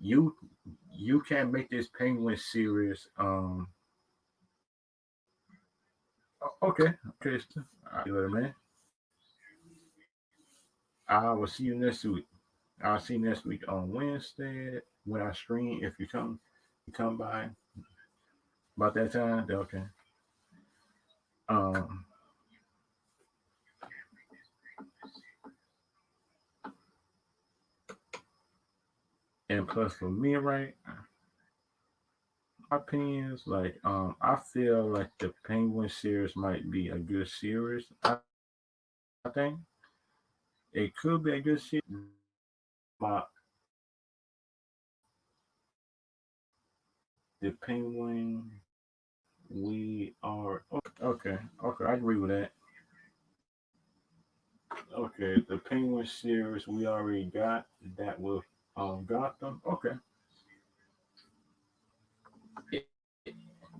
you you can't make this Penguin series. Okay, okay, man. I will see you next week. I'll see you next week on Wednesday when I stream. If you come by about that time, then okay. Um, and plus for me, right, my opinions, like I feel like the Penguin series might be a good series. I think it could be a good series. My the Penguin, we are okay. I agree with that. Okay, the Penguin series we already got that with Gotham. Okay, it,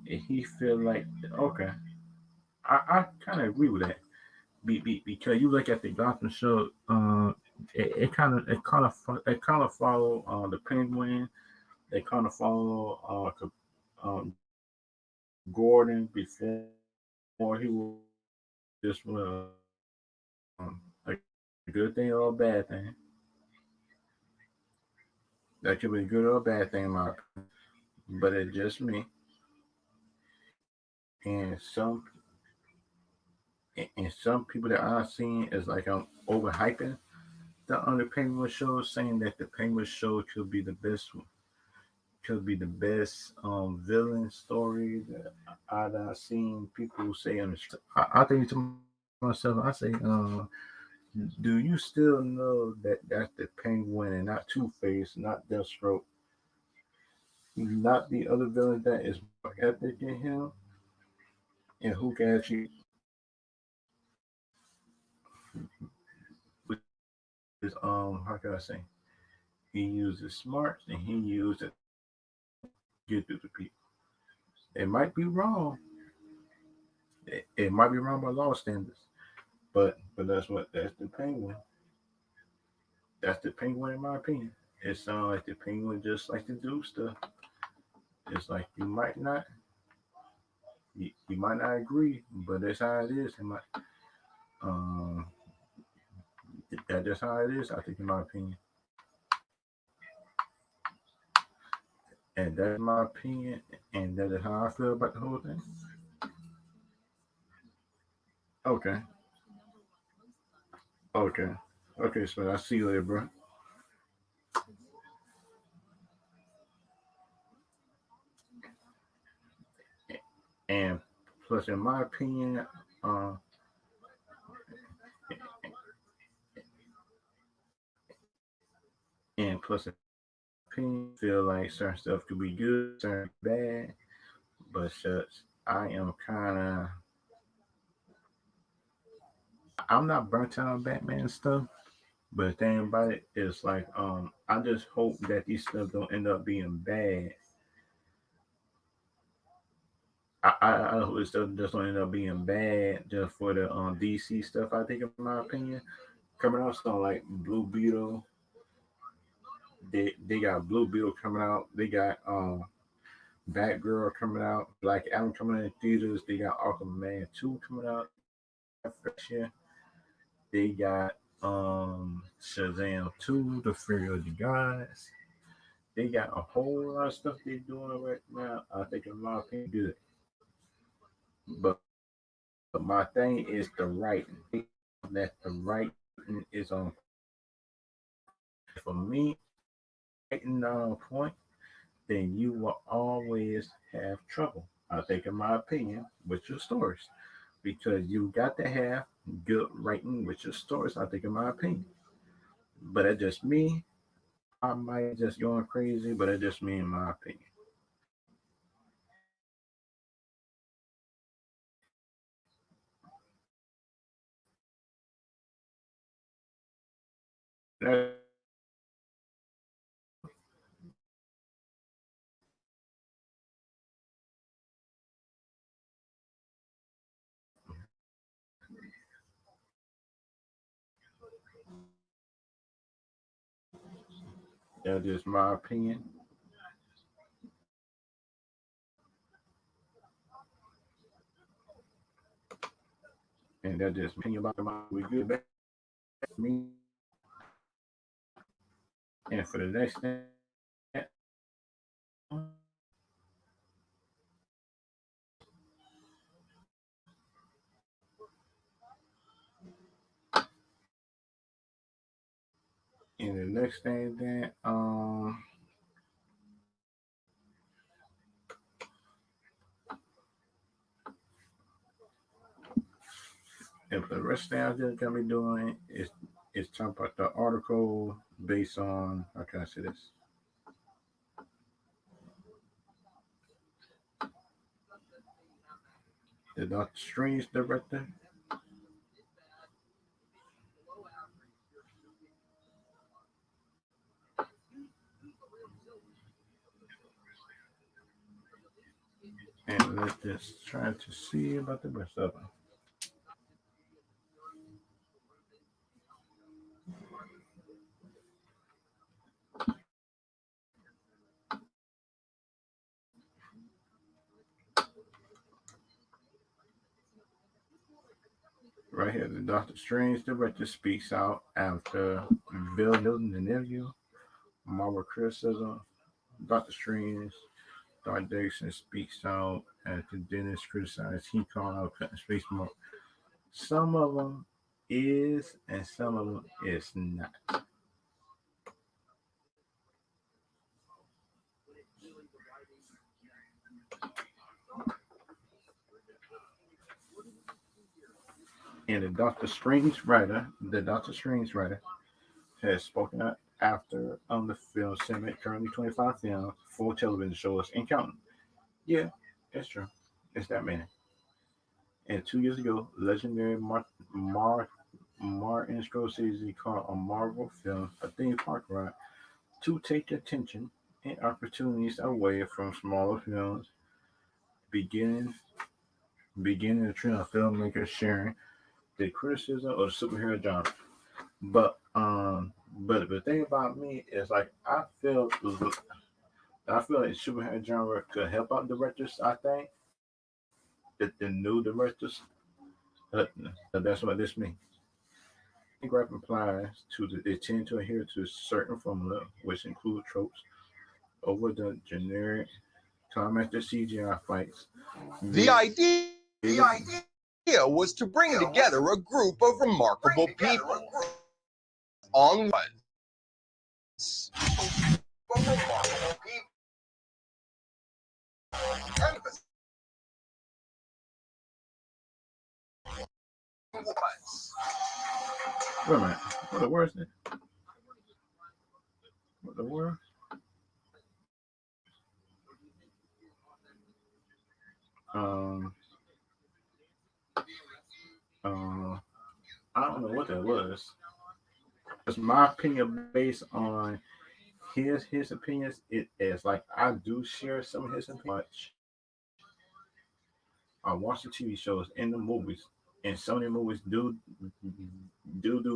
he feel like okay. I kind of agree with that. Because you look at the Gotham show, it kind of follow the Penguin. They kind of follow Gordon before he was just a good thing or a bad thing. That could be a good or a bad thing, in my opinion. But it's just me and some people that I've seen is like I'm overhyping the other Penguin show, saying that the Penguin show could be the best villain story that I've seen people say on the show. I think to myself, I say, do you still know that that's the Penguin and not Two Face, not Deathstroke, not the other villain that is more epic than him, and who can actually is how can I say? He uses smarts and he uses it to get through to people. It might be wrong. It might be wrong by law standards. But that's the penguin. That's the penguin in my opinion. It sounds like the penguin just like to do stuff. It's like you might not agree, but that's how it is. Um, that's how it is. I think, in my opinion, and that's my opinion, and that is how I feel about the whole thing. Okay, okay, okay. So I see you later, bro. And plus, in my opinion, uh, and plus, in my opinion, feel like certain stuff could be good, certain bad, but such. I am kind of. I'm not burnt out on Batman stuff. But the thing about it is like I just hope that these stuff don't end up being bad. I hope this stuff just don't end up being bad just for the DC stuff. I think, in my opinion, coming out something like Blue Beetle. They got Blue Beetle coming out. They got Batgirl coming out. Black Adam coming in theaters. They got Aquaman 2 coming out next year. They got Shazam 2, The Fury of the Gods. They got a whole lot of stuff they're doing right now. I think, in my opinion, good. But my thing is the writing. That the writing is on. For me, writing not on point, then you will always have trouble. I think, in my opinion, with your stories, because you got to have good writing with your stories. I think, in my opinion, but that's just me. I might just going crazy, but that's just me, in my opinion. That, that's just my opinion, and that's just opinion about my we good. Bad, me. And for the next thing, and the next thing then, if the rest thing I'm just gonna be doing is talk about the article based on, how can I say this? The Doctor Strange director, and let's just try to see about the rest of them. Right here, the Doctor Strange director speaks out after building the interview. Marvel criticism. Doctor Strange, Dark Dixon speaks out after Dennis criticized. He called out cutting space more. Some of them is, and some of them is not. And the Doctor Strange writer, has spoken out after on the film segment, currently 25 films, 4 television shows, and counting. Yeah, it's true. It's that many. And 2 years ago, legendary Martin Scorsese called a Marvel film a theme park ride to take attention and opportunities away from smaller films, beginning beginning the trend of filmmakers sharing the criticism of the superhero genre. But the thing about me is like I feel like superhero genre could help out directors. I think the new directors. Uh, that's what this means. Graph applies to they tend to adhere to a certain formula, which include tropes over the generic climactic CGI fights. The Visual, idea was to bring together a group of remarkable people on was. wait a minute. What the word is it? What the word? Um, uh, I don't know what that was. It's my opinion based on his opinions. It is like I do share some of his opinions. I watch the TV shows and the movies, and some of the movies do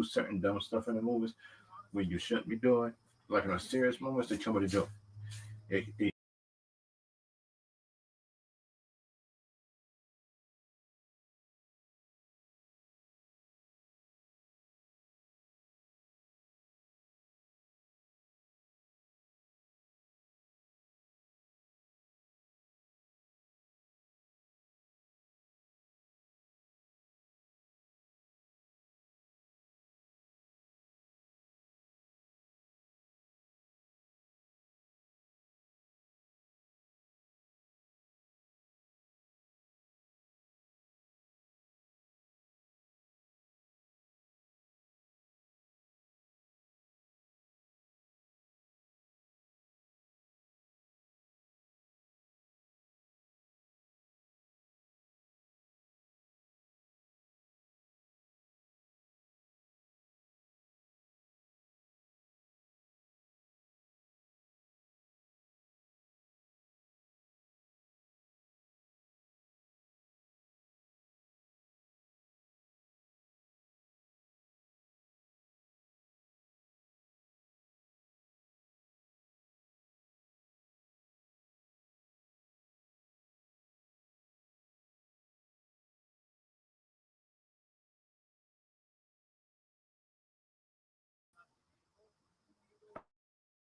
certain dumb stuff in the movies where you shouldn't be doing. Like in a serious moments, they come with a joke. It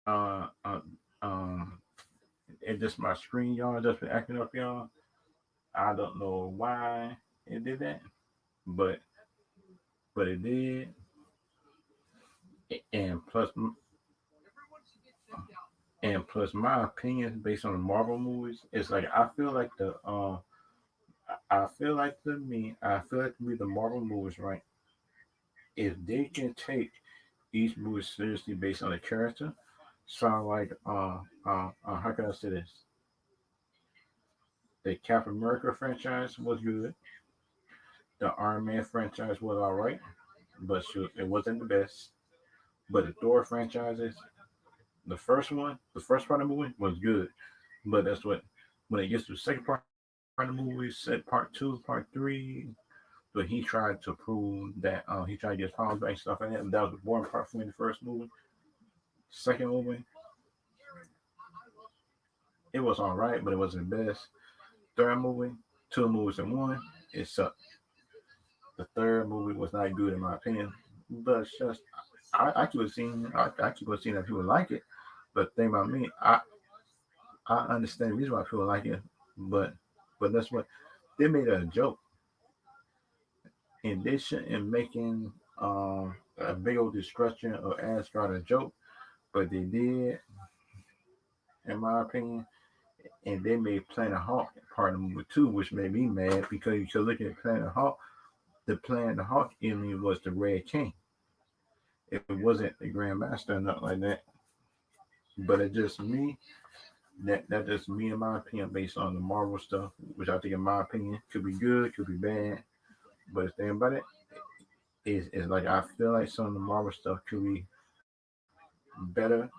uh, uh um it just my screen y'all just been acting up y'all. I don't know why it did that, but it did. And plus my opinion based on the Marvel movies, it's like I feel like to me the Marvel movies, right? If they can take each movie seriously based on the character, sound like how can I say this? The Captain America franchise was good. The Iron Man franchise was all right, but shoot, it wasn't the best. But the Thor franchises, the first part of the movie was good. But that's what when it gets to the second part of the movie, set part two, part three, but he tried to prove that he tried to get his powers back and stuff like that. And that was the boring part for me in the first movie. Second movie, it was all right, but it wasn't the best. Third movie, two movies in one, it sucked. The third movie was not good in my opinion, but it's just I actually was seeing that people like it. But the thing about me, I understand the reason why people like it, but that's what they made it a joke, and they shouldn't making a big old destruction of Asgard a joke, but they did, in my opinion, and they made Planet Hawk part of the movie too, which made me mad because you should look at Planet Hawk. The Planet Hawk enemy was the Red King. It wasn't the Grand Master or nothing like that. But it just me. That just me in my opinion based on the Marvel stuff, which I think in my opinion could be good, could be bad. But the thing about it is like I feel like some of the Marvel stuff could be better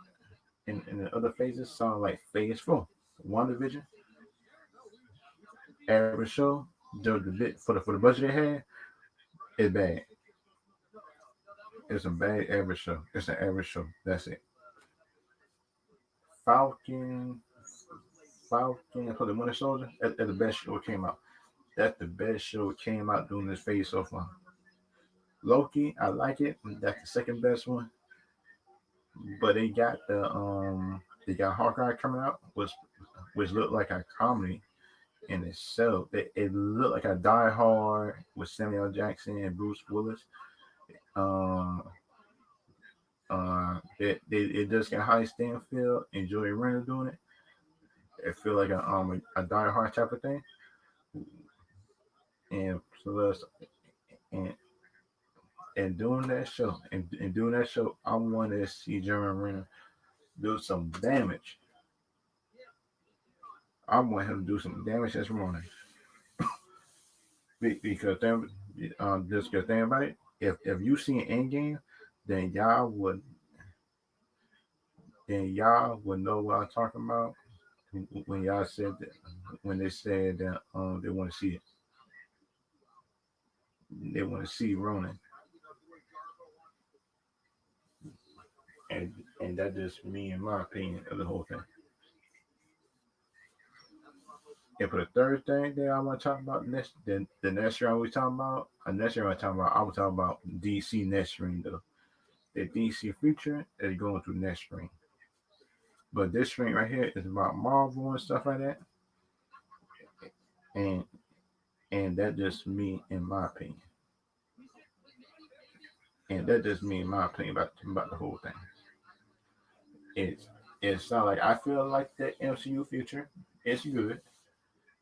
in the other phases. Sound like Phase Four, WandaVision, average show. The bit for the budget they had, It's bad. It's a bad average show. It's an average show. That's it. Falcon, Falcon for the Winter Soldier. That's the best show that came out. That's the best show that came out during this phase so far. Loki, I like it. That's the second best one. But they got Hawkeye coming out, which looked like a comedy in itself. It looked like a Die Hard with Samuel Jackson and Bruce Willis. Um, it does get Holly Stanfield and Joey Renner doing it. It feel like a Die Hard type of thing. And plus, and doing that show, and doing that show, I want to see Jeremy Renner do some damage. I want him to do some damage this morning. Because just because think about it, if you see an Endgame, then y'all would know what I'm talking about when y'all said that, when they said that they want to see it. They want to see Ronan. And that just me in my opinion of the whole thing. And for the third thing that I want to talk about next, the next year I was talking about, next year I was talking about DC next stream though. The DC future is going through next stream. But this stream right here is about Marvel and stuff like that. And that just me in my opinion. And that just me in my opinion about the whole thing. It's not like I feel like the MCU future is good.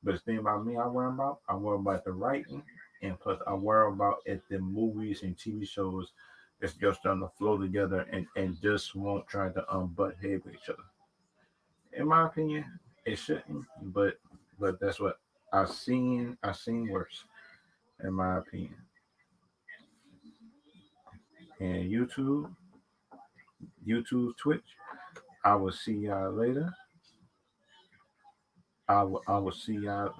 But the thing about me, I worry about the writing, and plus I worry about if the movies and TV shows is just starting to flow together and just won't try to butt head with each other. In my opinion, it shouldn't, but that's what I've seen. I've seen worse, in my opinion. And YouTube, Twitch. I will see y'all later. I will see y'all.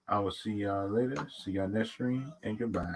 I will see y'all later. See y'all next stream and goodbye.